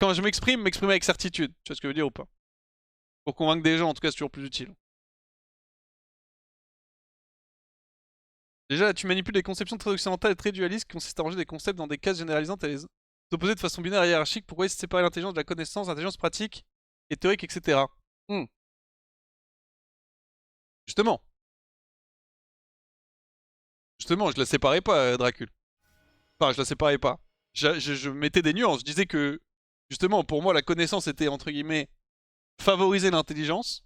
quand je m'exprime, m'exprimer avec certitude. Tu vois ce que je veux dire ou pas? Pour convaincre des gens, en tout cas, c'est toujours plus utile. Déjà, tu manipules des conceptions très occidentales et très dualistes qui consistent à ranger des concepts dans des cases généralisantes et les opposer de façon binaire et hiérarchique. Pourquoi essayer de séparer l'intelligence de la connaissance, l'intelligence pratique et théorique, etc. Hmm. Justement. Justement, je la séparais pas, Dracul. Enfin, je la séparais pas. Je mettais des nuances. Je disais que, justement, pour moi, la connaissance était, entre guillemets, favoriser l'intelligence.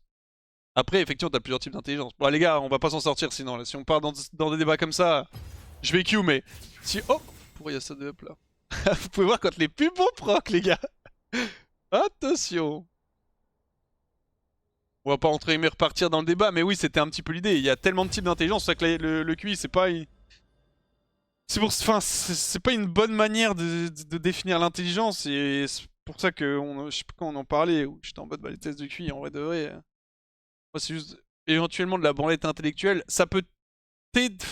Après, effectivement, t'as plusieurs types d'intelligence. Bon, les gars, on va pas s'en sortir sinon. Là. Si on part dans des débats comme ça, je vais Q, mais si. Oh, pourquoi il y a ça de up là? Vous pouvez voir quand les pubs vont proc, les gars. Attention. On va pas entre guillemets repartir dans le débat, mais oui, c'était un petit peu l'idée. Il y a tellement de types d'intelligence, c'est que le QI, c'est pas. C'est pour... enfin, c'est pas une bonne manière de définir l'intelligence, et c'est pour ça que je sais pas quand on en parlait, ou j'étais en mode bah, les tests de QI, en vrai de vrai. Moi, c'est juste éventuellement de la branlette intellectuelle. Ça peut t'aider.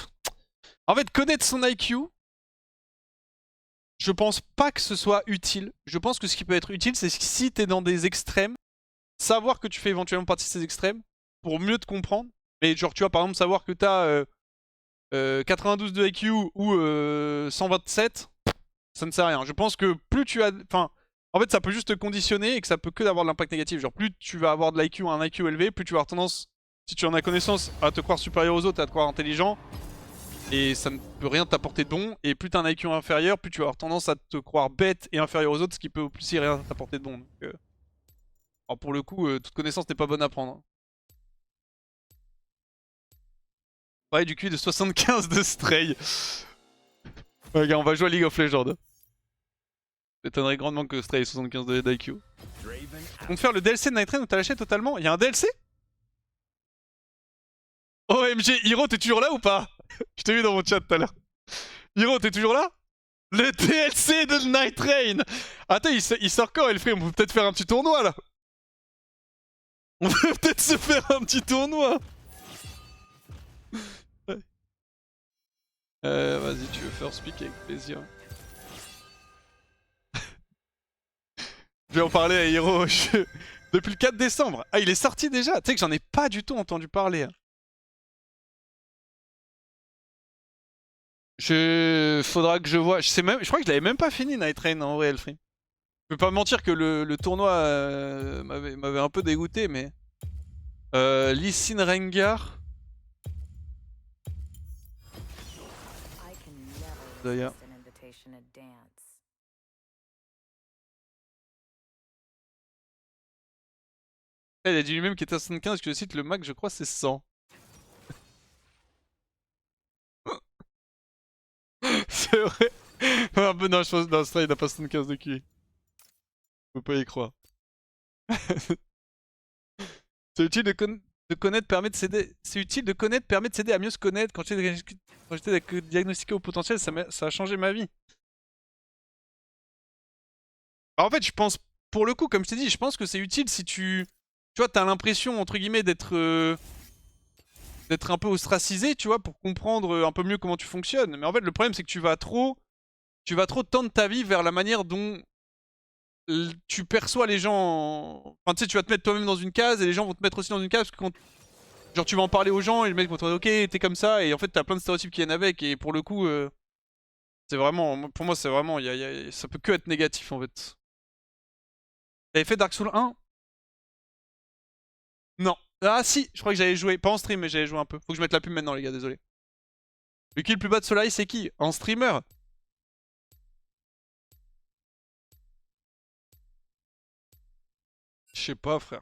En fait, connaître son IQ, je pense pas que ce soit utile. Je pense que ce qui peut être utile, c'est si t'es dans des extrêmes, savoir que tu fais éventuellement partie de ces extrêmes pour mieux te comprendre. Mais genre, tu vois, par exemple, savoir que t'as 92 de IQ ou 127, ça ne sert à rien. Je pense que plus tu as... Enfin, en fait, ça peut juste te conditionner et que ça peut que avoir de l'impact négatif. Genre, plus tu vas avoir de l'IQ, un IQ élevé, plus tu vas avoir tendance, si tu en as connaissance, à te croire supérieur aux autres et à te croire intelligent. Et ça ne peut rien t'apporter de bon. Et plus tu as un IQ inférieur, plus tu vas avoir tendance à te croire bête et inférieur aux autres, ce qui peut aussi rien t'apporter de bon. Donc, alors pour le coup, toute connaissance n'est pas bonne à prendre. Ouais, du QI de 75 de Stray. Ouais, gars, on va jouer à League of Legends. M'étonnerait grandement que Stray ait 75 d'IQ. On faire le DLC de Night Rain où t'as lâché totalement. Il y a un DLC? OMG, Hiro, t'es toujours là ou pas? Je t'ai vu dans mon chat tout à l'heure. Hiro, t'es toujours là? Le DLC de Night Rain! Attends, il sort quand, Elfree? On peut peut-être faire un petit tournoi là. On peut peut-être se faire un petit tournoi. Ouais. Vas-y, tu veux first pick avec plaisir. Je vais en parler à Hiro. Depuis le 4 décembre. Ah, il est sorti déjà? Tu sais que j'en ai pas du tout entendu parler. Faudra que je vois. Je crois que je l'avais même pas fini Night Rain en vrai, Elfree. Je peux pas mentir que le tournoi m'avait un peu dégoûté, mais. Lee Sin Rengar. D'ailleurs. Il a dit lui-même qu'il était à 75, que je cite le max, je crois, c'est 100. C'est vrai. Un peu, non, je pense que Stray il n'a pas 75 de QI. Faut pas y croire. C'est utile de connaître permet de s'aider. C'est utile de connaître permet de s'aider à mieux se connaître. Quand j'étais diagnostiqué au potentiel, ça a changé ma vie. Bah, en fait, je pense, pour le coup, comme je t'ai dit, je pense que c'est utile si tu vois, t'as l'impression, entre guillemets, d'être un peu ostracisé, tu vois, pour comprendre un peu mieux comment tu fonctionnes. Mais en fait, le problème, c'est que tu vas trop tendre ta vie vers la manière dont tu perçois les gens. Enfin, tu sais, tu vas te mettre toi-même dans une case et les gens vont te mettre aussi dans une case parce que quand genre tu vas en parler aux gens et le mec va te dire ok t'es comme ça et en fait t'as plein de stéréotypes qui viennent avec et pour le coup c'est vraiment pour moi c'est vraiment ça peut que être négatif en fait. T'avais fait Dark Souls 1? Non. Ah si, je crois que j'avais joué, pas en stream mais j'avais joué un peu. Faut que je mette la pub maintenant les gars, désolé. Le kill le plus bas de Solaris c'est qui? En streamer? Je sais pas frère.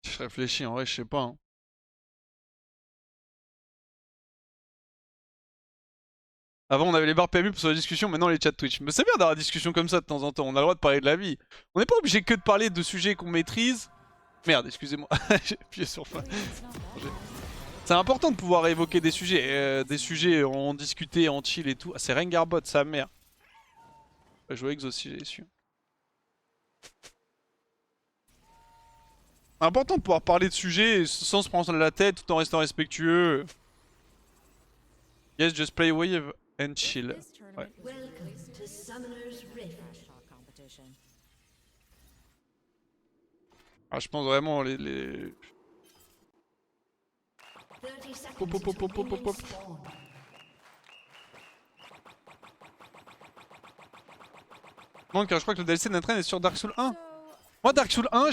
Je réfléchis en vrai, je sais pas. Hein. Avant, on avait les barres PMU pour sur la discussion, maintenant les chats Twitch. Mais c'est bien d'avoir des discussions comme ça de temps en temps. On a le droit de parler de la vie. On n'est pas obligé que de parler de sujets qu'on maîtrise. Merde, excusez-moi. J'ai appuyé sur fin. C'est important de pouvoir évoquer des sujets, en discuter, en chill et tout. Ah, c'est Rengarbot, sa mère. Je jouer Ex aussi, j'ai su. Important de pouvoir parler de sujets sans se prendre la tête tout en restant respectueux. Yes, just play wave. and chill. Ouais. Ah, je pense vraiment les... Pop, pop, pop, pop, pop, pop, pop. Non, car je crois que le DLC d'Entrain est sur Dark Souls 1. Moi, Dark Souls 1,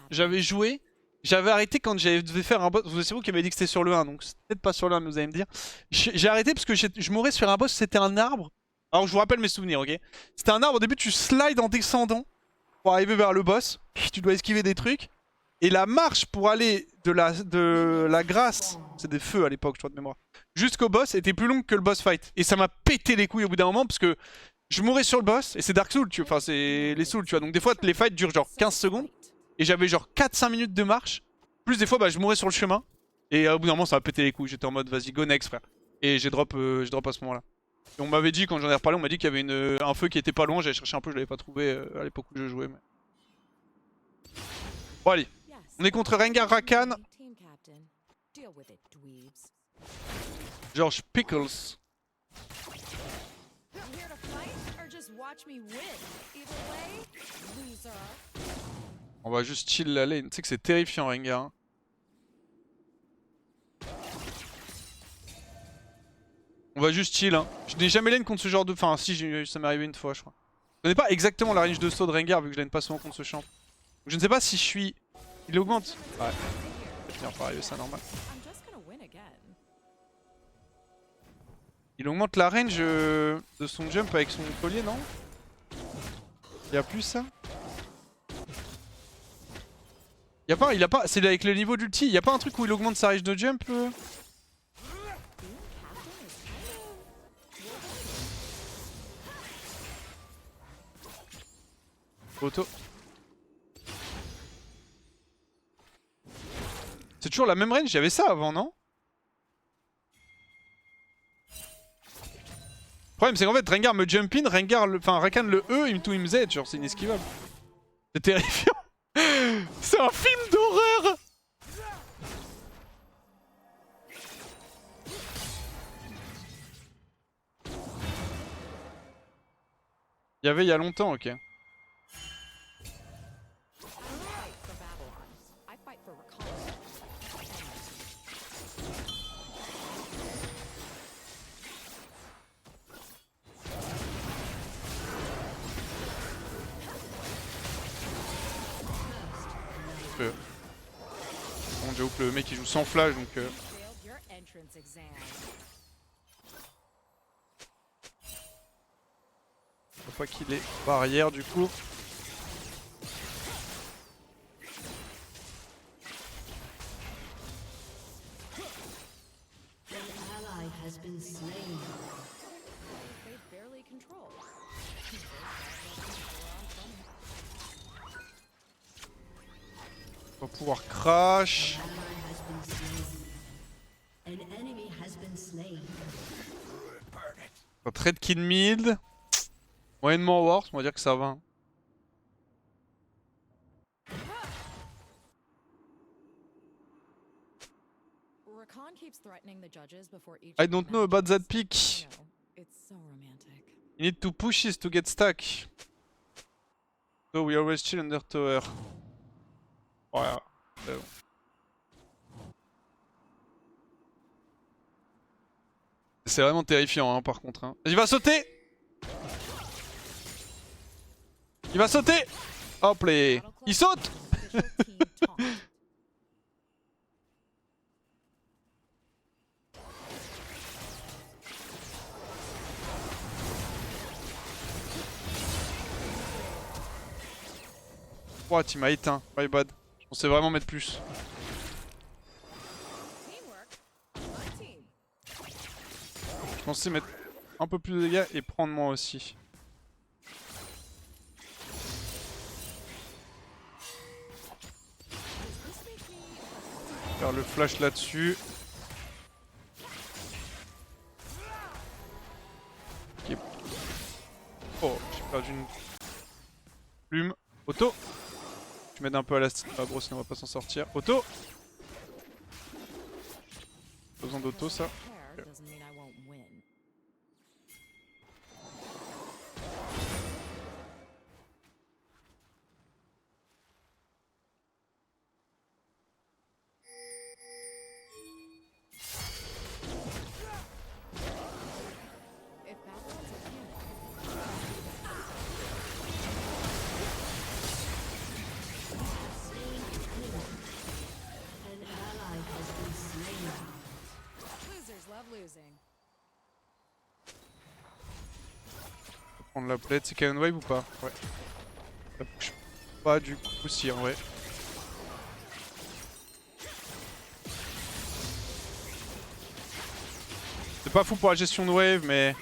j'avais joué. J'avais arrêté quand j'avais devais faire un boss. C'est vous qui m'avez dit que c'était sur le 1, donc c'est peut-être pas sur le 1, mais vous allez me dire. J'ai arrêté parce que je mourais sur un boss, c'était un arbre. Alors je vous rappelle mes souvenirs, ok? C'était un arbre, au début tu slides en descendant pour arriver vers le boss. Tu dois esquiver des trucs. Et la marche pour aller de la grâce, c'est des feux à l'époque, je crois de mémoire, jusqu'au boss était plus longue que le boss fight. Et ça m'a pété les couilles au bout d'un moment parce que je mourais sur le boss, et c'est Dark Souls, enfin c'est les Souls, tu vois. Donc des fois les fights durent genre 15 secondes. Et j'avais genre 4-5 minutes de marche. Plus des fois bah, je mourais sur le chemin. Et au bout d'un moment ça m'a pété les couilles. J'étais en mode vas-y go next frère. Et j'ai drop à ce moment là. Et on m'avait dit quand j'en ai reparlé, on m'a dit qu'il y avait un feu qui était pas loin. J'avais cherché un peu, je l'avais pas trouvé à l'époque où je jouais. Mais... Bon allez. On est contre Rengar Rakan. George Pickles. On va juste chill la lane. Tu sais que c'est terrifiant Rengar. Hein. On va juste chill. Hein. Je n'ai jamais lane contre ce genre de... Enfin si, ça m'est arrivé une fois je crois. Je connais pas exactement la range de saut de Rengar vu que je lane pas souvent contre ce champ. Je ne sais pas si je suis... Il augmente. Ouais. Ça va finir par arriver, c'est normal. Il augmente la range de son jump avec son collier, non? Y'a plus ça? Y'a pas, c'est avec le niveau d'ulti, y'a pas un truc où il augmente sa range de jump Auto. C'est toujours la même range, y'avait ça avant, non? Le problème c'est qu'en fait Rengar me jump in, Rakan le E, il me Z, genre c'est inesquivable. C'est terrifiant. C'est un film d'horreur. Il y avait il y a longtemps, ok. Bon, j'avoue que le mec il joue sans flash donc. Faut pas qu'il ait barrière du coup. On va pouvoir crash. On va trade kill mid. Moyennement worse, on va dire que ça va. I don't know about that pick. You need to push this to get stuck. So we always chill under tower. Ouais. C'est vraiment terrifiant hein, par contre. Hein. Il va sauter. Il va sauter. Hop les. Il saute. Oh, tu m'as éteint. My bad. Je pensais vraiment mettre plus. Je pensais mettre un peu plus de dégâts et prendre moi aussi. Faire le flash là-dessus. Okay. Oh, j'ai perdu une plume. Auto. Je m'aide un peu à la... Ah gros, sinon on va pas s'en sortir. Auto. Pas besoin d'auto ça. Okay. Prendre la plate, c'est Cannon Wave ou pas? Ouais. Ça bouge pas du coup si en vrai. C'est pas fou pour la gestion de wave mais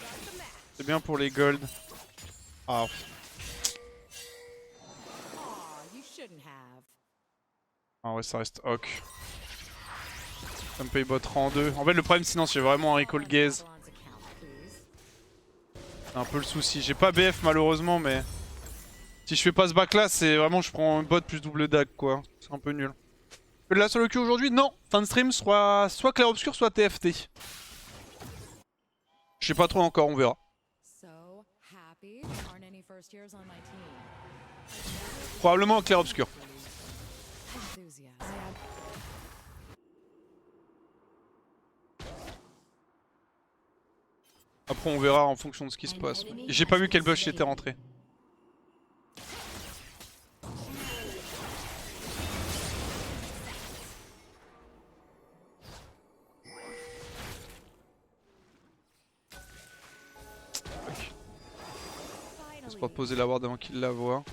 c'est bien pour les gold. Ah. Ah ouais ça reste Hawk. Ça me paye bot rang 2. En fait le problème sinon c'est vraiment un recall gaze. C'est un peu le souci. J'ai pas BF malheureusement mais si je fais pas ce back là c'est vraiment je prends un bot plus double dague quoi. C'est un peu nul. Que de la solo queue aujourd'hui? Non. Fin de stream soit clair obscur soit TFT. Je sais pas trop encore, on verra. Probablement un clair obscur. Après on verra en fonction de ce qui se passe. J'ai pas vu quel bush était rentré. On se pas poser la ward avant qu'il la voit.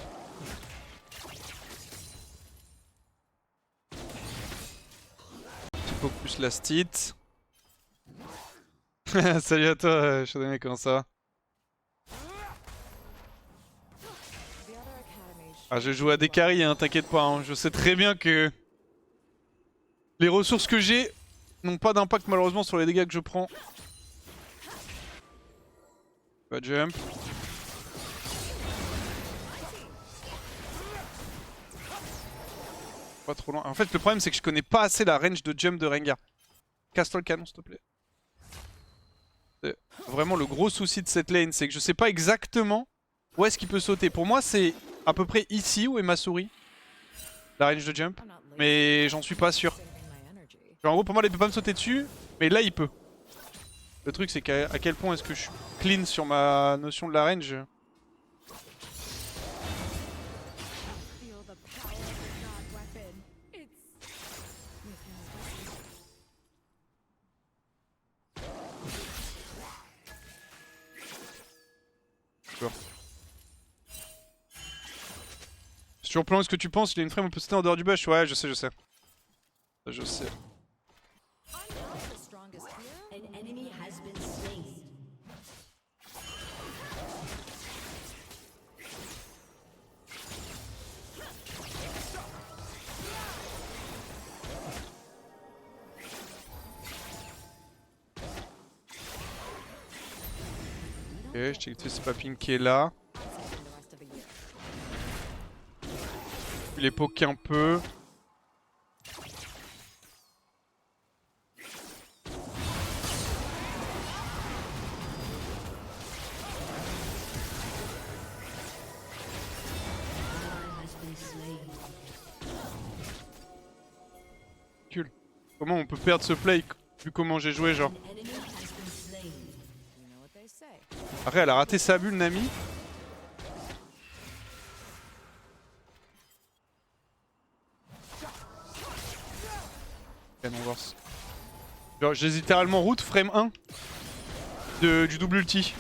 Petit poke plus la stit. Salut à toi, Shadow, comment ça va? Ah, je joue à des carries, hein, t'inquiète pas. Hein. Je sais très bien que les ressources que j'ai n'ont pas d'impact malheureusement sur les dégâts que je prends. Pas jump. Pas trop loin. En fait, le problème c'est que je connais pas assez la range de jump de Rengar. Casse-toi le canon, s'il te plaît. C'est vraiment le gros souci de cette lane, c'est que je sais pas exactement où est-ce qu'il peut sauter. Pour moi, c'est à peu près ici où est ma souris. La range de jump. Mais j'en suis pas sûr. Genre, en gros, pour moi, il peut pas me sauter dessus, mais là, il peut. Le truc, c'est qu'à quel point est-ce que je suis clean sur ma notion de la range. Sur plan, est-ce que tu penses qu'il y a une frame on peut sauter en dehors du bush? Ouais, je sais, je sais. Je sais. Ok, je check que c'est pas Pink qui est là. Il est poké un peu. Cool. Comment on peut perdre ce play vu comment j'ai joué genre. Après elle a raté sa bulle Nami. Canon Wars. Genre j'ai littéralement route frame 1 du double ulti.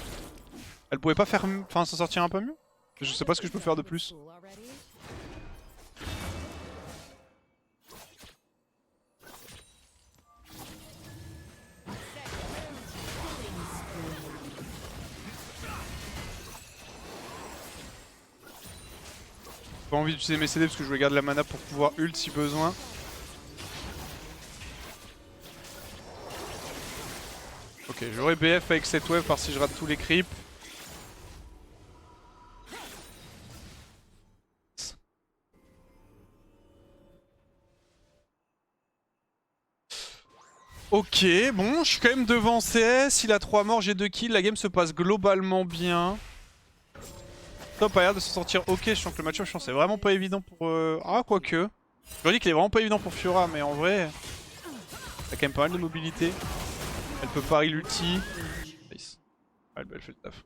Elle pouvait pas faire, enfin s'en sortir un peu mieux? Je sais pas ce que je peux faire de plus. J'ai pas envie d'utiliser mes CD parce que je vais garder la mana pour pouvoir ult si besoin. Ok, j'aurai BF avec cette wave par si je rate tous les creeps. Ok, bon, je suis quand même devant CS, il a 3 morts, j'ai 2 kills, la game se passe globalement bien. Top a l'air de s'en sortir ok, je sens que le match-up, je pense c'est vraiment pas évident pour... Ah, quoique. Je leur dis qu'il est vraiment pas évident pour Fiora, mais en vrai... Elle a quand même pas mal de mobilité. Elle peut pari l'ulti. Nice. Ouais, elle fait le taf.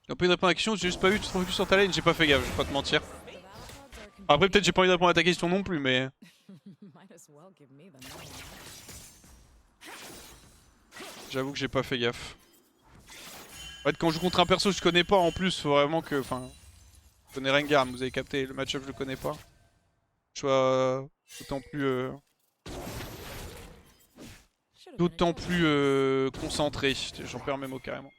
J'ai pas eu de répondre à la question, j'ai juste pas vu, tu te focus sur ta lane, j'ai pas fait gaffe, je vais pas te mentir. Après peut-être j'ai pas envie de répondre à ta question non plus, mais... J'avoue que j'ai pas fait gaffe. En fait, quand je joue contre un perso que je connais pas, en plus, faut vraiment que... Enfin, je connais Rengar, vous avez capté, le match-up je le connais pas. Je sois d'autant plus concentré. J'en perds mes mots carrément.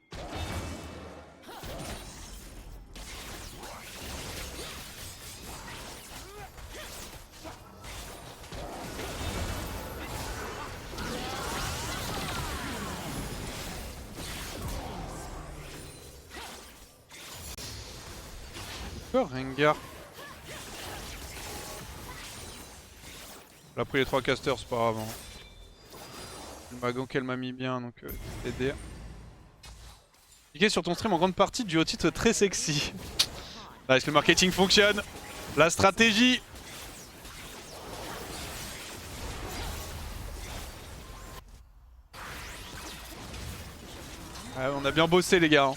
Rengar. Elle a pris les 3 casters, c'est pas grave. Hein. Le magon qu'elle m'a mis bien, donc aider. Cliquez sur ton stream en grande partie du haut titre très sexy. Là, est-ce que le marketing fonctionne? La stratégie. Ah, on a bien bossé les gars. Hein.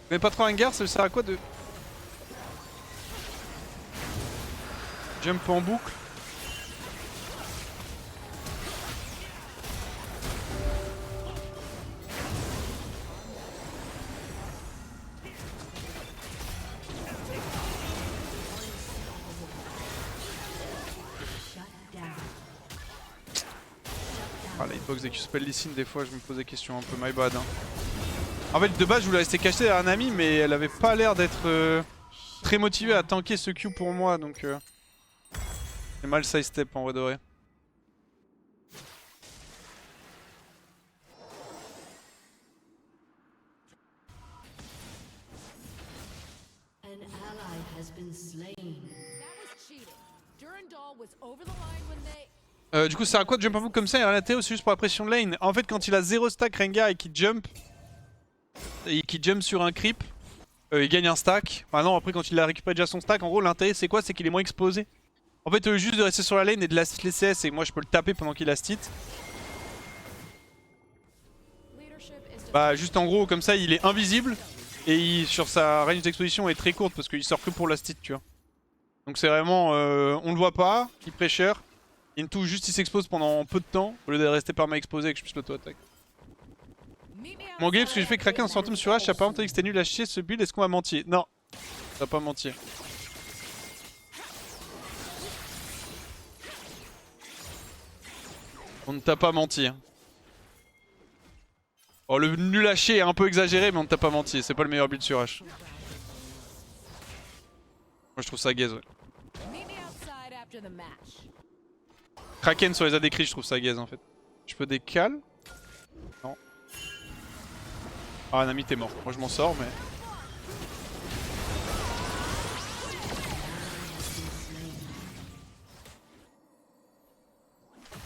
Mais pas trop Rengar, ça sert à quoi de... Jump en boucle. Ah, la hitbox dès que spell Lee des fois je me pose des questions un peu, my bad. Hein. En fait de base je voulais rester caché derrière un ami mais elle avait pas l'air d'être très motivée à tanker ce Q pour moi donc c'est mal side step en vrai de vrai. Du coup ça sert à quoi de jump un book comme ça et rien à c'est juste pour la pression de lane. En fait quand il a 0 stack Rengar et qu'il jump sur un creep, il gagne un stack. Enfin non après quand il a récupéré déjà son stack, en gros l'intérêt c'est quoi? C'est qu'il est moins exposé. En fait juste de rester sur la lane et de last les CS et moi je peux le taper pendant qu'il last hit. Bah juste en gros comme ça il est invisible et sur sa range d'exposition est très courte parce qu'il sort que pour last hit tu vois. Donc c'est vraiment on le voit pas, il pressure. Into juste il s'expose pendant peu de temps au lieu de rester perma exposé et que je puisse l'auto-attaque. Mon game parce que j'ai fait craquer un fantôme sur H, apparemment t'as dit que c'était nul à chier ce build, est-ce qu'on va mentir? Non, on va pas mentir. On ne t'a pas menti. Oh le nul à chier est un peu exagéré mais on ne t'a pas menti, c'est pas le meilleur build sur H. Moi je trouve ça gaze ouais. Kraken sur les AD crit je trouve ça gaze en fait. Je peux décaler? Non. Ah Nami t'es mort, moi je m'en sors mais...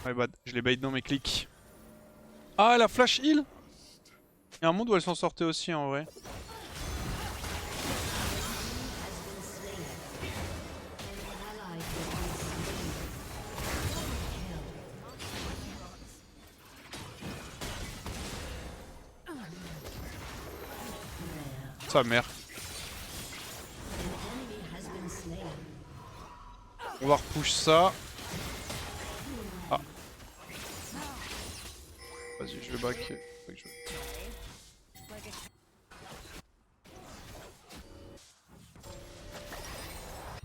My bad, je l'ai bait dans mes clics. Ah la flash heal. Il y a un monde où elle s'en sortait aussi en vrai. Sa mère. On va repush ça. Ah. Vas-y, je vais back.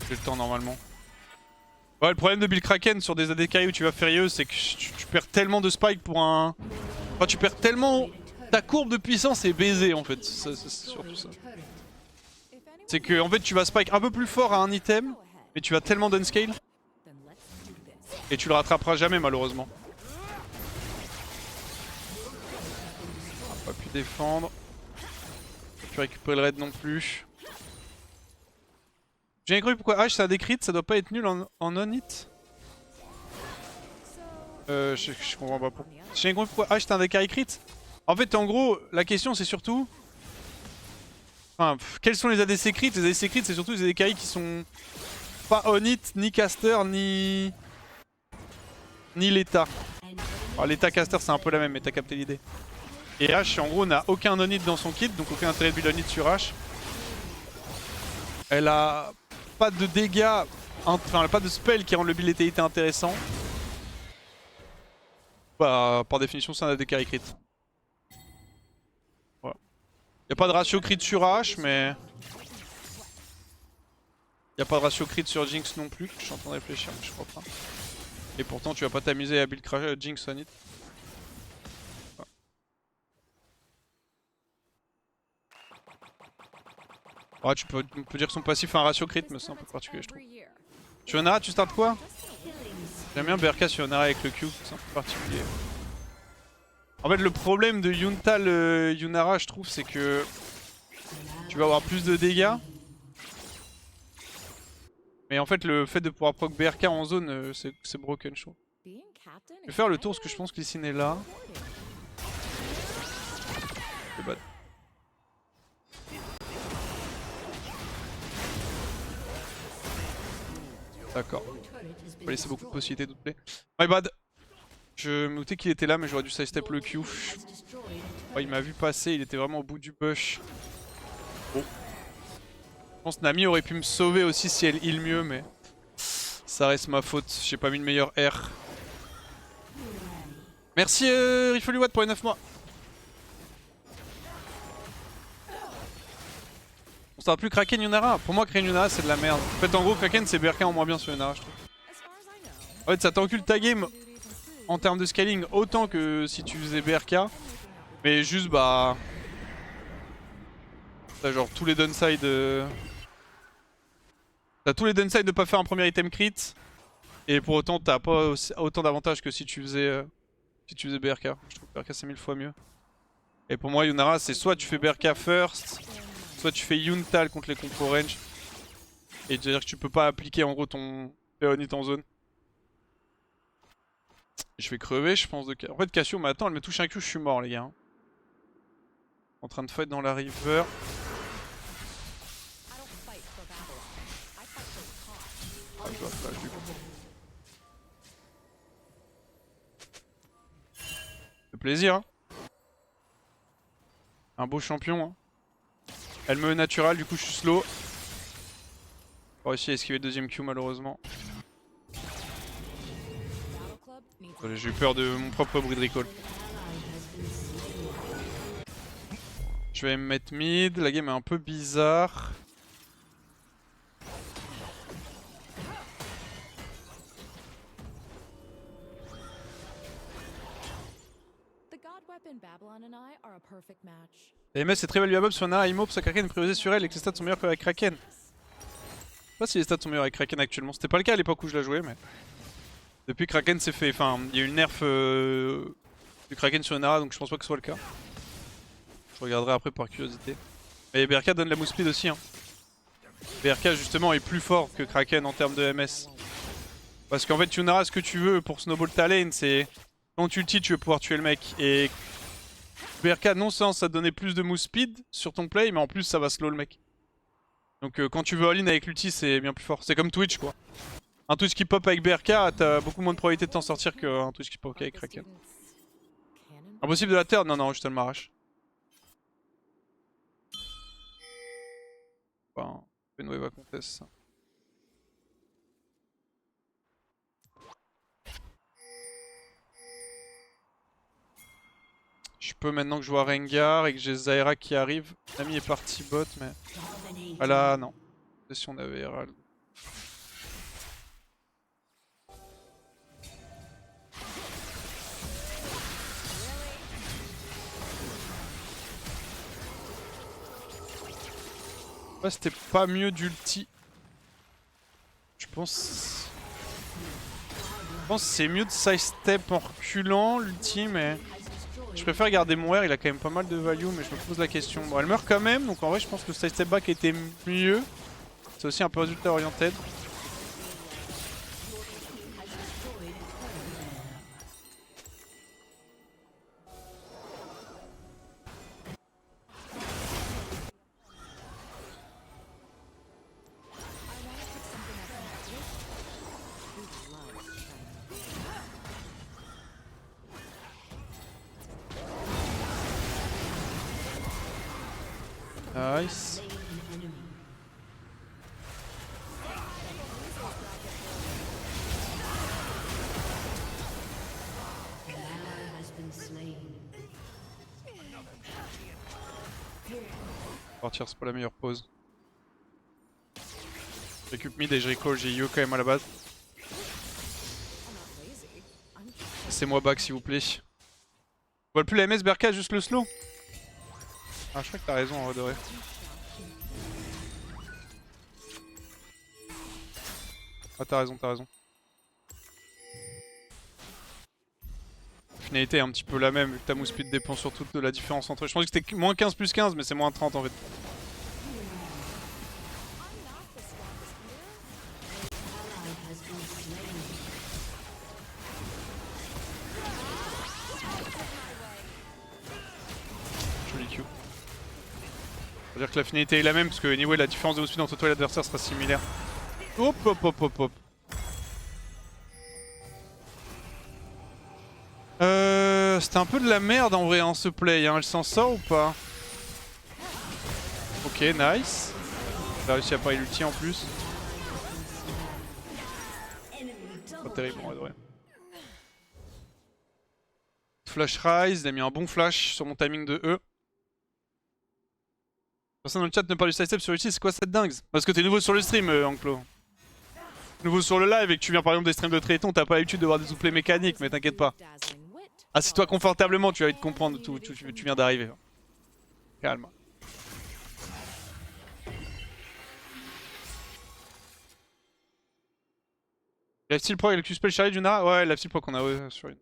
J'ai le temps normalement. Ouais, le problème de Build Kraken sur des AD carry où tu vas furieux, c'est que tu perds tellement de spike pour un... Enfin, tu perds tellement... Ta courbe de puissance est baisée en fait, c'est surtout ça. C'est que en fait tu vas spike un peu plus fort à un item, mais tu vas tellement downscale. Et tu le rattraperas jamais malheureusement. On va pas pu défendre. Pas pu récupérer le raid non plus. J'ai compris pourquoi H ça a des crits, ça doit pas être nul en on-hit. Je comprends pas pourquoi. J'ai compris pourquoi H c'est un des carry crit. En fait en gros la question c'est surtout... Enfin, quels sont les ADC crits? Les ADC crits c'est surtout les ADC qui sont pas on-hit, ni caster, ni l'état. Alors l'état caster c'est un peu la même mais t'as capté l'idée. Et H en gros n'a aucun on-hit dans son kit, donc aucun intérêt de build on-hit sur H. Elle a pas de dégâts, enfin elle a pas de spell qui rend le build létalité intéressant. Bah, par définition, c'est un AD carry crit. Voilà. Y a pas de ratio crit sur H, mais... Y a pas de ratio crit sur Jinx non plus. Je suis en train de réfléchir, mais je crois pas. Et pourtant, tu vas pas t'amuser à build crash Jinx on it. Voilà. Ouais, on peut dire que son passif a un ratio crit, mais c'est un peu particulier, je trouve. Sur Yonara, tu startes quoi? J'aime bien BRK sur Yonara avec le Q, c'est un peu particulier. En fait, le problème de Yuntal Yunara, je trouve, c'est que tu vas avoir plus de dégâts. Mais en fait, le fait de pouvoir proc BRK en zone, c'est broken, je trouve. Je vais faire le tour parce que je pense que Lysine est là. C'est bad. D'accord. On va laisser beaucoup de possibilités d'outplay. My bad. Je me doutais qu'il était là, mais j'aurais dû sidestep le Q. Oh, il m'a vu passer, il était vraiment au bout du bush. Bon. Je pense que Nami aurait pu me sauver aussi si elle heal mieux, mais ça reste ma faute. J'ai pas mis le meilleur R. Merci Rifoluwatt pour les 9 mois. On start plus Kraken Yunara. Pour moi, Kraken Yunara c'est de la merde. En fait, en gros, Kraken c'est BRK en moins bien sur Yunara, je trouve. En fait, ça t'encule ta game en termes de scaling autant que si tu faisais BRK. Mais juste, bah. T'as genre tous les downside. T'as tous les downside de pas faire un premier item crit. Et pour autant, t'as pas autant d'avantages que si tu faisais BRK. Je trouve que BRK c'est 1000 fois mieux. Et pour moi, Yunara, c'est soit tu fais BRK first, soit tu fais Yuntal contre les compos range. Et c'est-à-dire que tu peux pas appliquer en gros ton Leonite en zone. Je vais crever, je pense. En fait, Cassio m'attend, elle me touche un Q, je suis mort, les gars. En train de fight dans la river. Ah, je dois flash du coup. C'est plaisir, hein. Un beau champion, hein. Elle me natural, du coup je suis slow. Pas réussi à esquiver le deuxième Q malheureusement. J'ai eu peur de mon propre bruit de recall. Je vais me mettre mid, la game est un peu bizarre. La MS est très valuable sur Nara Imo, parce que Kraken est priorisé sur elle et que les stats sont meilleurs qu'avec Kraken. Je sais pas si les stats sont meilleurs avec Kraken actuellement, c'était pas le cas à l'époque où je la jouais, mais... Depuis Kraken s'est fait, enfin, il y a eu une nerf du Kraken sur Nara, donc je pense pas que ce soit le cas. Je regarderai après par curiosité. Mais BRK donne la move speed aussi, hein. BRK justement est plus fort que Kraken en termes de MS. Parce qu'en fait, Yunara, ce que tu veux pour snowball ta lane, c'est... Quand tu ulti, tu veux pouvoir tuer le mec. Et BRK, non seulement ça te donnait plus de move speed sur ton play, mais en plus ça va slow le mec. Donc quand tu veux all-in avec l'ulti, c'est bien plus fort. C'est comme Twitch quoi. Un Twitch qui pop avec BRK, t'as beaucoup moins de probabilité de t'en sortir qu'un Twitch qui pop avec Kraken. Impossible de la terre? Non, non, juste elle m'arrache. Enfin, une wave à contest ça. Je peux maintenant que je vois Rengar et que j'ai Zaira qui arrive. Nami est parti bot, mais... Ah là, non. Si on avait Herald. Ouais, c'était pas mieux d'ulti. Je pense que c'est mieux de sidestep en reculant l'ulti, mais... Je préfère garder mon R, il a quand même pas mal de value, mais je me pose la question. Bon, elle meurt quand même, donc en vrai, je pense que le sidestep back était mieux. C'est aussi un peu résultat oriented. Nice. Partir, c'est pas la meilleure pause. Je récup mid et je recall, j'ai Io quand même à la base. Laissez-moi back s'il vous plaît. Je vois plus la MS Berka, juste le slow. Ah, je crois que t'as raison en vrai de vrai. Ah, t'as raison, t'as raison. La finalité est un petit peu la même, vu que ta move speed dépend surtout de la différence entre eux. Je pensais que c'était moins 15 plus 15, mais c'est moins 30 en fait. Joli Q. C'est-à-dire que la finalité est la même, parce que anyway, la différence de move speed entre toi et l'adversaire sera similaire. Hop hop hop hop hop. C'était un peu de la merde en vrai, hein, ce play. Hein. Elle s'en sort ou pas? Ok, nice. Elle a réussi à parier l'ulti en plus. Pas terrible en vrai de vrai. Flash Rise, il a mis un bon flash sur mon timing de E. Personne dans le chat ne parle du sidestep sur ulti, c'est quoi cette dingue? Parce que t'es nouveau sur le stream, Anklo. Nouveau sur le live et que tu viens par exemple des streams de Traiton, t'as pas l'habitude de voir des souplés mécaniques, mais t'inquiète pas. Assis-toi confortablement, tu vas vite comprendre tout, tu viens d'arriver. Calme. Lifesteal Pro avec le Q-Spell Charlie du Nara? Ouais, Lifesteal Pro qu'on a ouais, sur une.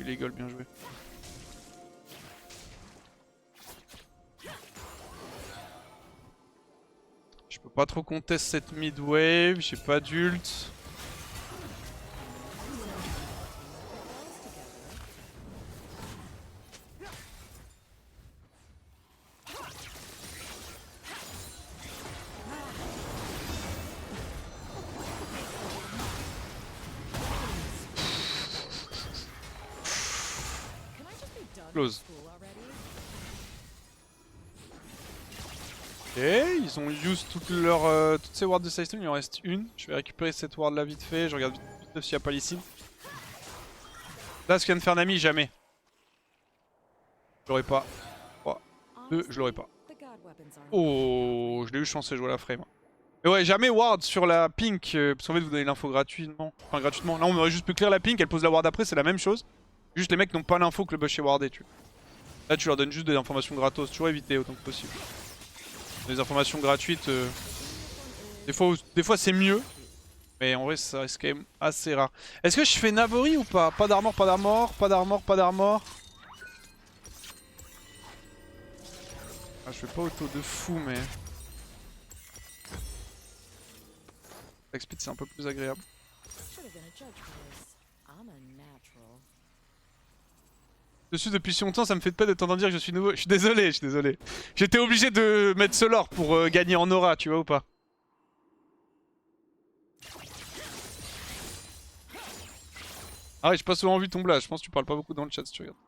Illegal, bien joué. Je peux pas trop contest cette mid wave, j'ai pas d'ult. Close. Ok, ils ont use toutes ces wards de sidestone, il en reste une. Je vais récupérer cette ward là vite fait, je regarde vite s'il y a pas ici. Là, ce qu'il vient de faire Nami, jamais. Je l'aurais pas. 3, 2, je l'aurais pas. Oh, je l'ai eu chanceux, je vois la frame. Mais ouais, jamais ward sur la pink, parce qu'en fait vous donnez l'info gratuitement. Enfin gratuitement. Là on aurait juste pu clear la pink, elle pose la ward après, c'est la même chose. Juste les mecs n'ont pas l'info que le bush est wardé, tu vois. Là tu leur donnes juste des informations gratos, toujours éviter autant que possible. Des informations gratuites, des fois c'est mieux. Mais en vrai ça reste quand même assez rare. Est-ce que je fais Navori ou pas? Pas d'armor, pas d'armor, pas d'armor, pas d'armor. Ah, je fais pas auto de fou mais... Attack speed c'est un peu plus agréable. Dessus depuis si longtemps ça me fait de peine de t'entendre dire que je suis nouveau. Je suis désolé, je suis désolé. J'étais obligé de mettre ce lore pour gagner en aura, tu vois ou pas? Ah ouais, j'ai pas souvent vu ton blast, je pense que tu parles pas beaucoup dans le chat si tu regardes.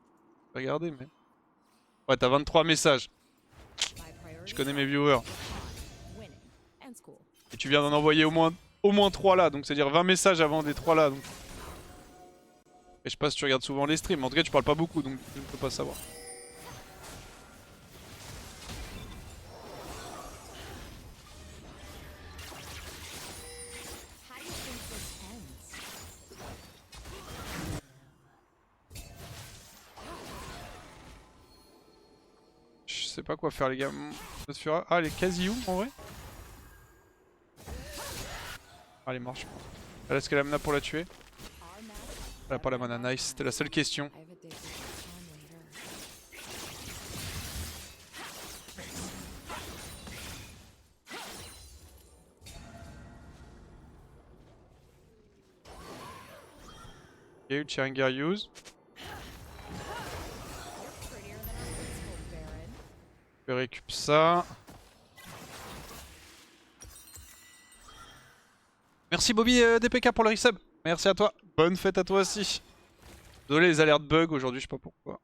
Regardez mais... Ouais, t'as 23 messages. Je connais mes viewers. Et tu viens d'en envoyer au moins 3 là, donc c'est-à-dire 20 messages avant des 3 là. Donc... Et je sais pas si tu regardes souvent les streams, mais en tout cas tu parles pas beaucoup, donc je ne peux pas savoir. Je sais pas quoi faire les gars. Ah, elle est quasi où en vrai? Ah, elle est morte je pense. Elle est-ce qu'elle a mana pour la tuer? Elle a pas la mana, nice, c'était la seule question. Il y a eu Chiringar use. Je récup ça. Merci Bobby DPK pour le resub. Merci à toi. Bonne fête à toi aussi. Désolé les alertes bug aujourd'hui, je sais pas pourquoi.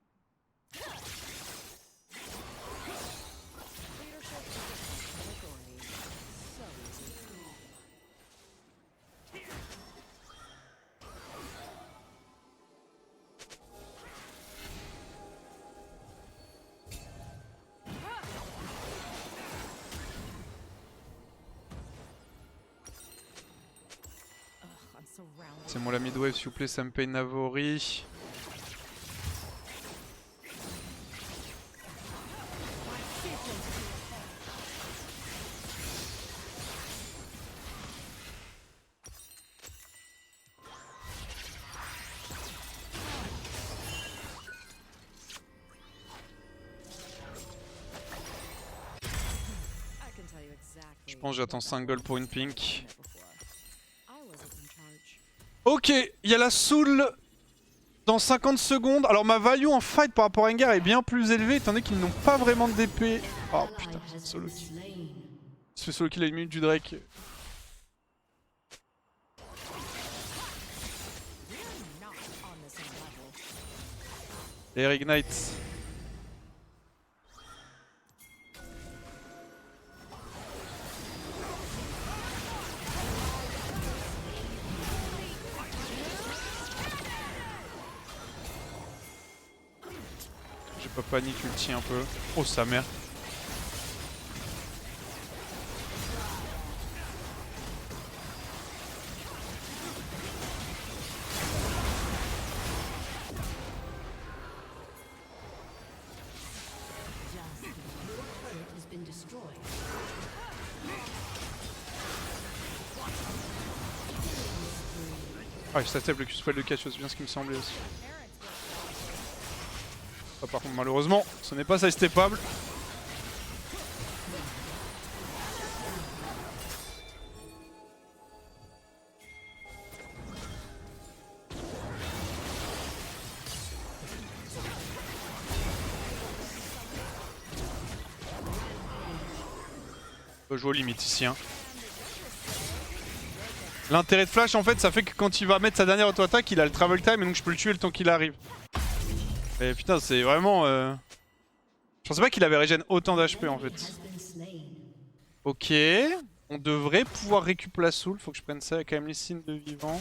C'est moi la midwave s'il vous plaît, ça me paye Navori. Je pense que j'attends 5 gold pour une pink. Ok, il y a la soul dans 50 secondes. Alors ma value en fight par rapport à Rengar est bien plus élevée étant donné qu'ils n'ont pas vraiment de DP. Oh putain, c'est solo kill. Il se fait solo kill à une minute du Drake. Air Ignite. J'ai pas panique ulti un peu. Oh sa mère. Ah, ça tape le Q-spell de Cassius, c'est bien ce qui me semblait aussi. Ah, par contre, malheureusement, ce n'est pas sidestepable. On peut jouer aux limites ici. Hein. L'intérêt de Flash, en fait, ça fait que quand il va mettre sa dernière auto-attaque, il a le travel time et donc je peux le tuer le temps qu'il arrive. Et putain, c'est vraiment... Je pensais pas qu'il avait régène autant d'HP en fait. Ok. On devrait pouvoir récupérer la soul. Faut que je prenne ça avec quand même les signes de vivant.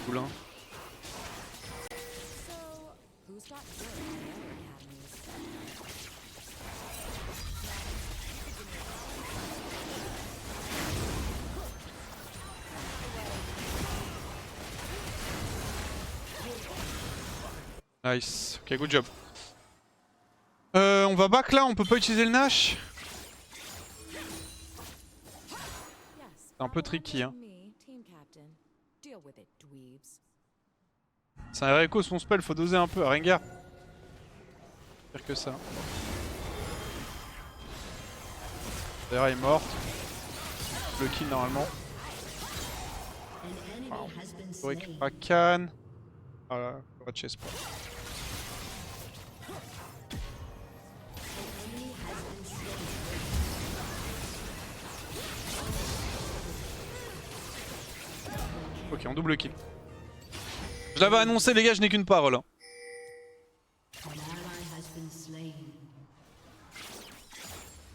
Poulain. Nice. Ok, good job. On va back là, on peut pas utiliser le Nash. C'est un peu tricky hein. C'est un Reiko son spell, faut doser un peu à Rengar. Pire que ça. D'ailleurs il est mort. Le kill normalement. Wow. Faut récupérer Khan. Voilà, faut pas chase pas. Ok, on double kill. Je l'avais annoncé les gars, je n'ai qu'une parole. Hein.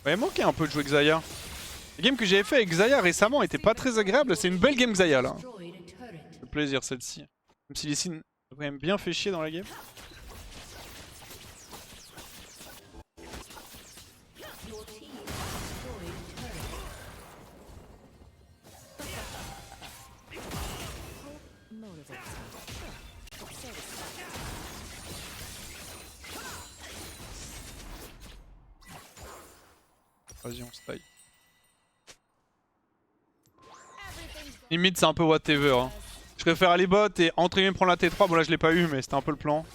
Ouais, il manquait un peu de jouer Xayah. La game que j'avais fait avec Xayah récemment était pas très agréable. C'est une belle game Xayah là. Le plaisir celle-ci. Même si les signes ont quand même bien fait chier dans la game. Vas-y, on se taille. Limite, c'est un peu whatever. Hein. Je préfère aller bot et entre guillemets prendre la T3. Bon, là, je l'ai pas eu, mais c'était un peu le plan.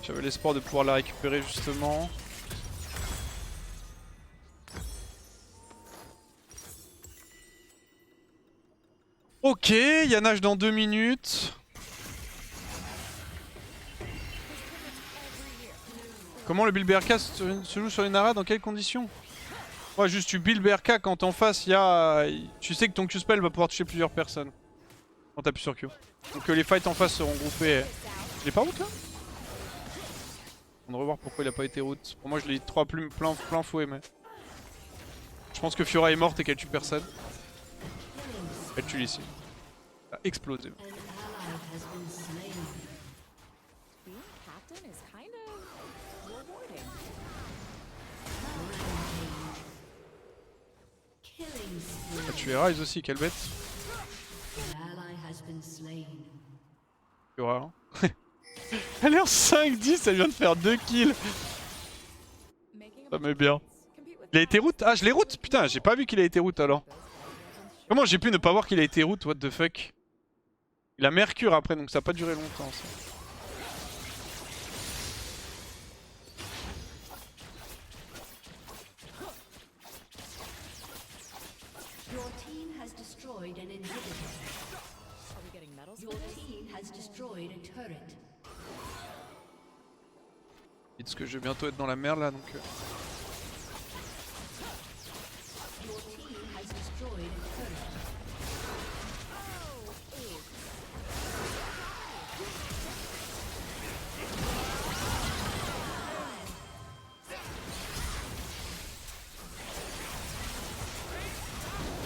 J'avais l'espoir de pouvoir la récupérer justement. Ok, il y a nage dans 2 minutes. Comment le build BRK se joue sur les Nara? Dans quelles conditions? Ouais, juste tu build BRK quand en face il y a... Tu sais que ton Q-spell va pouvoir toucher plusieurs personnes. Quand t'appuies sur Q. Donc les fights en face seront groupés. Je l'ai pas route là? On va revoir pourquoi il a pas été route. Pour moi je l'ai 3 plumes plein fouet mais... Je pense que Fiora est morte et qu'elle tue personne. Elle tue ici. Elle a explosé. Elle a tué Ryze aussi, quelle bête. Fiora. Hein. Elle est en 5-10, elle vient de faire 2 kills. Ça met bien. Il a été route? Ah, je l'ai route? Putain, j'ai pas vu qu'il a été route alors. Comment j'ai pu ne pas voir qu'il a été route? What the fuck? Il a Mercure après, donc ça a pas duré longtemps ça. Parce que je vais bientôt être dans la merde là donc...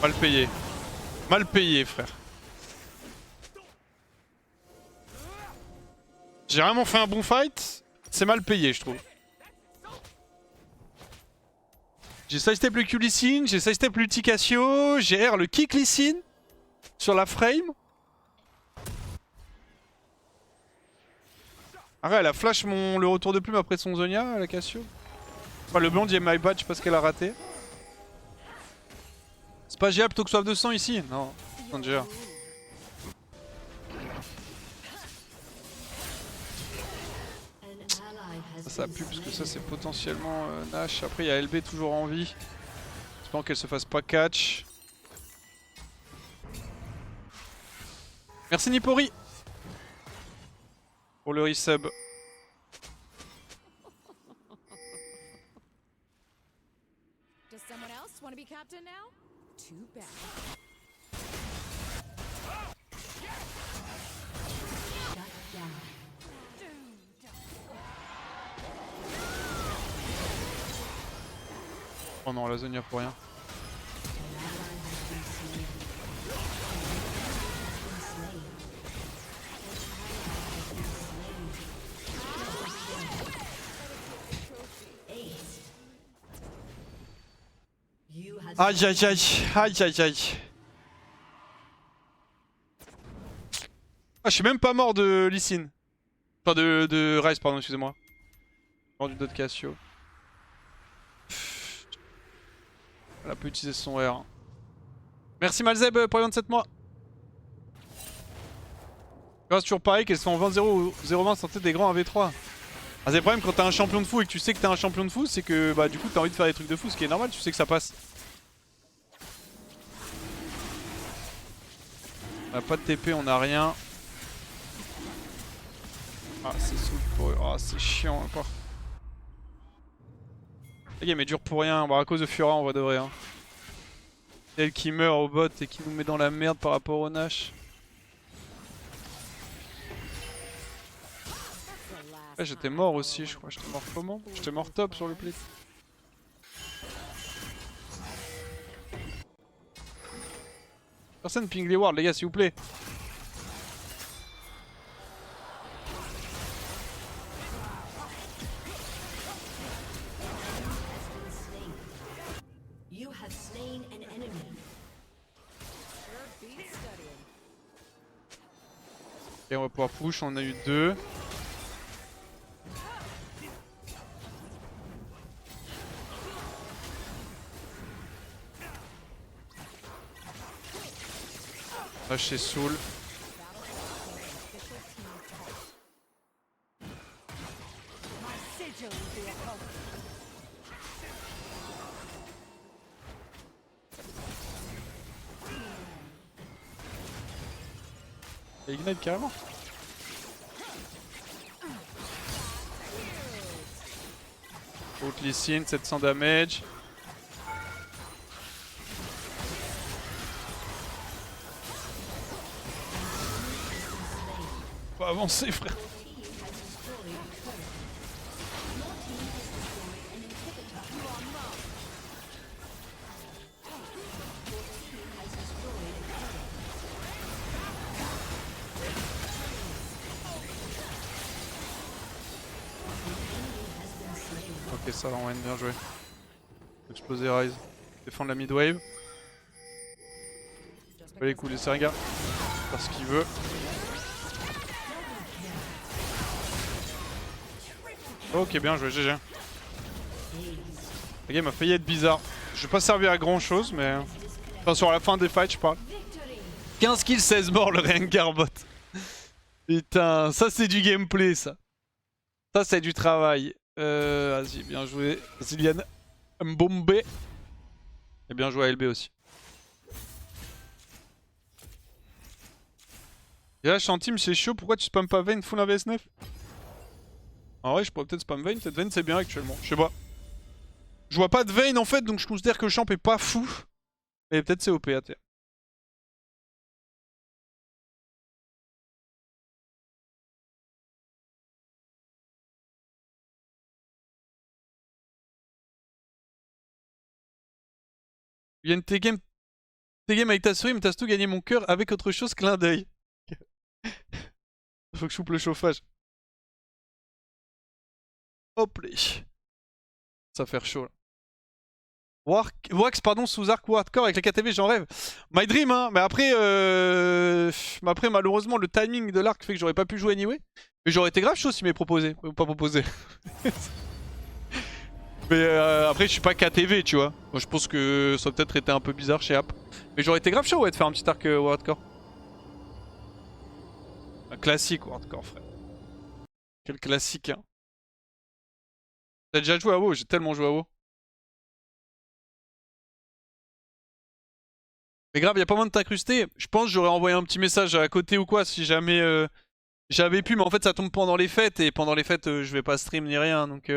Mal payé. Mal payé frère. J'ai vraiment fait un bon fight. C'est mal payé je trouve. J'ai sidestep le Q Lee Sin, j'ai sidestep l'ulti Cassio, j'ai R le kick Lee Sin sur la frame. Arrête, elle a flash le retour de plume après son Zonia, la Cassio. Enfin, le blond, il y a my bad, je sais pas ce qu'elle a raté. C'est pas GA plutôt que soif de sang ici? Non, c'est GA. Ça pue parce que ça c'est potentiellement Nash. Après il y a LB toujours en vie. J'espère qu'elle se fasse pas catch. Merci Nipori pour le resub. Oh non, la zone y'a pour rien. Aïe aïe aïe, aïe aïe aïe. Ah, je suis même pas mort de Lee Sin. Enfin de Ryze, pardon, excusez-moi. Mort du dot Cassio. Elle a pu utiliser son R. Merci Malzeb pour les 27 mois. C'est toujours pareil qu'elles sont en 20-0 ou 0-20 sans tête des grands AV3. Ah, c'est le problème quand t'as un champion de fou et que tu sais que t'as un champion de fou, c'est que bah du coup t'as envie de faire des trucs de fou, ce qui est normal, tu sais que ça passe. On a pas de TP, on a rien. Ah c'est saoul pour eux, ah c'est chiant encore. La game est dure pour rien, bah, à cause de Fiora on va de vrai. Hein. Elle qui meurt au bot et qui nous met dans la merde par rapport au Nash. Ouais, j'étais mort aussi je crois, j'étais mort comment? J'étais mort top sur le play. Personne ping les wards les gars s'il vous plaît. Et on va pouvoir push, on en a eu 2. Là c'est Soul. Il y a Ignite carrément. Out Lee Sin, 700 damage. Faut avancer, frère. Ok, ça va, bien joué. Exploser Rise. Défendre la mid wave. Allez, cool, les Seringa. Faire ce qu'il veut. Ok, bien joué, GG. La game a failli être bizarre. Je vais pas servir à grand chose, mais. Enfin, sur la fin des fights, je parle. 15 kills, 16 morts, le Rengar bot. Putain, ça c'est du gameplay, ça. Ça c'est du travail. Vas-y, bien joué. Zillian Mbombe. Et bien joué à LB aussi. Et là, je suis en team, c'est chaud. Pourquoi tu spam pas Vayne full un VS9? En vrai, je pourrais peut-être spam Vayne. Peut-être Vayne c'est bien actuellement. Je sais pas. Je vois pas de Vayne en fait, donc je considère que le champ est pas fou. Et peut-être c'est OP à terre. Viens T-game avec ta souris, mais t'as surtout gagné mon cœur avec autre chose, clin d'œil. Faut que je coupe le chauffage. Hop là. Ça va faire chaud là. Wax, pardon, sous arc ou hardcore avec la KTV, j'en rêve. My dream, hein. Mais après, malheureusement, le timing de l'arc fait que j'aurais pas pu jouer anyway. Mais j'aurais été grave chaud s'il m'avait proposé. Pas proposé. Mais après, je suis pas KTV, tu vois. Moi, je pense que ça a peut-être été un peu bizarre chez App. Mais j'aurais été grave chaud, ouais, de faire un petit arc hardcore. Un classique hardcore, frère. Quel classique, hein. T'as déjà joué à WoW? J'ai tellement joué à WoW. Mais grave, y'a pas moyen de t'incruster. Je pense que j'aurais envoyé un petit message à côté ou quoi si jamais j'avais pu. Mais en fait, ça tombe pendant les fêtes. Et pendant les fêtes, je vais pas stream ni rien. Donc.